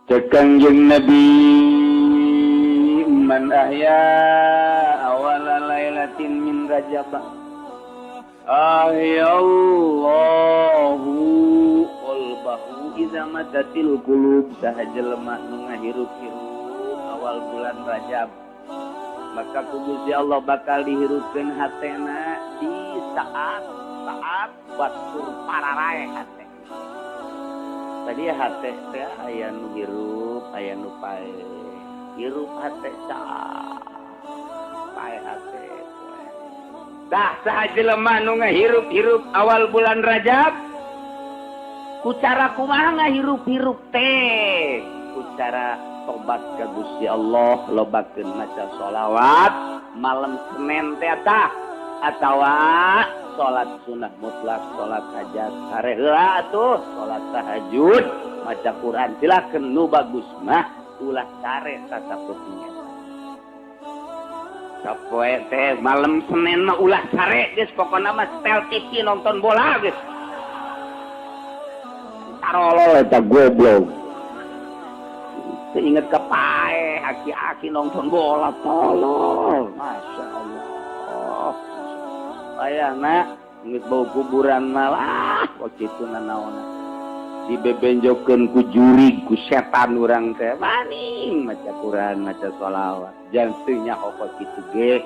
Kangjeng Nabi man ahya awala lailatin min Rajab ahyallahu qalbahu idza matatil qulub sahajal lemah nu ngahirup-hirup awal bulan Rajab maka ku Gusti Allah bakal dihirupkeun hatena di saat batur pararae hate. Tadi hate teh aya nu hirup, aya nu pae. Hirup hate cah. Pae hate. Dah saha jelema nu ngahirup-hirup awal bulan Rajab. Ku cara kumaha ngahirup-hirup teh? Ku cara tobat ka Gusti Allah, lobakeun maca sholawat malam Senin teh tah atawa salat sunnah mutlak, salat hajat sare heula atuh, salat tahajud, maca Quran silakeun nu bagus mah ulah sare sasapeutnya. Sapoe teh malam Senin mah ulah sare geus pokona mah setel TV nonton bola geus. Tarolol eta goblok. Ingat ke pae, aki-aki nonton bola tolol. Masya Allah. Ayah nak, ingat bau kuburan malah. Waktu itu nanaona. Dibebenjokeun ku juri, ku setan urang teh. Maning, maca Quran, maca sholawat. Jangan teunya hokot gitu ge.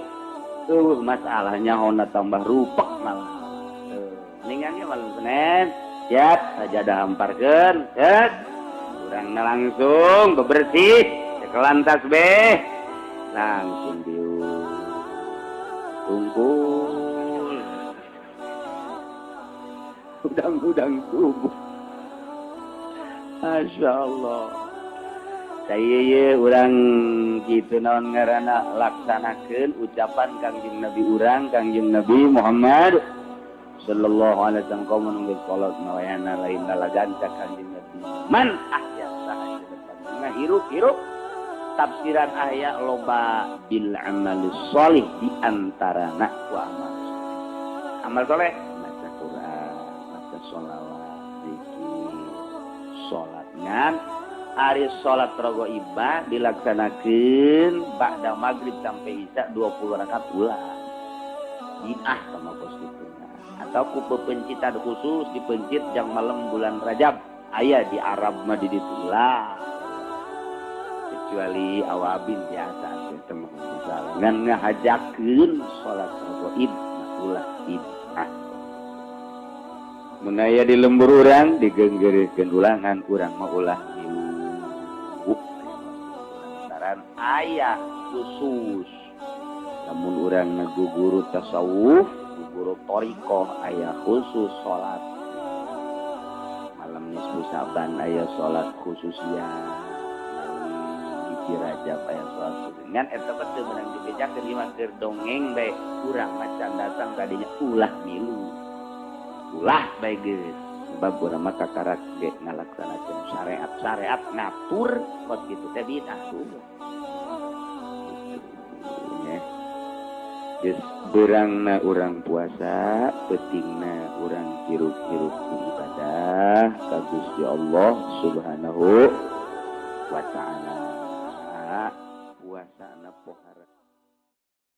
Masalahnya hona tambah rupek malah. Mendingannya malam Senin. Siap, sajadah hamparkeun. Siap. Urang langsung bebersih, cekelan tasbih, langsung tungkul, udang-udang subuh. Masya Allah. Saya urang gitu naon ngaranna laksanakeun ucapan Kangjeng Nabi urang, Kangjeng Nabi Muhammad sallallahu alaihi wasallam kaum nunggu salat nawayana lain dalagan ka Kangjeng Nabi. Man ahya saha ngahirup-hirup tafsiran aya loba bil amalis sholih di antarana ku amal soleh. Amal soleh maca Quran, maca sholawat, zikir, salat ngan ari salat rogoibah dilaksanakeun ba'da maghrib sampai isya 20 rakaat ulang. Bid'ah sama bos itu. Atau ku pepencitan khusus dipencit jang malam bulan Rajab aya di Arab mah di ditu lah kecuali awabin biasa teh mah misalnya ngan ngahajakeun salat rakaat ulah bid'ah mun aya di lembur urang digeunggeurkeun ulangan urang mah ulah milu lantaran aya khusus lamun urang ngaguguru tasawuf guru toriko ayah khusus sholat malam nisfu saban ayah sholat khususnya di Rajab ayah sholat khusus ngan eta betul menang dibejakeun ieu mah keur dongeng bae urang macan datang tadinya ulah milu ulah bae geus sebab urang mah kakarak ge ngalaksanakeun syariat ngatur kos kitu teh bid'ah geus beurangna urang puasa, pentingna urang hirup-hirup ibadah ka Gusti Allah Subhanahu wa taala.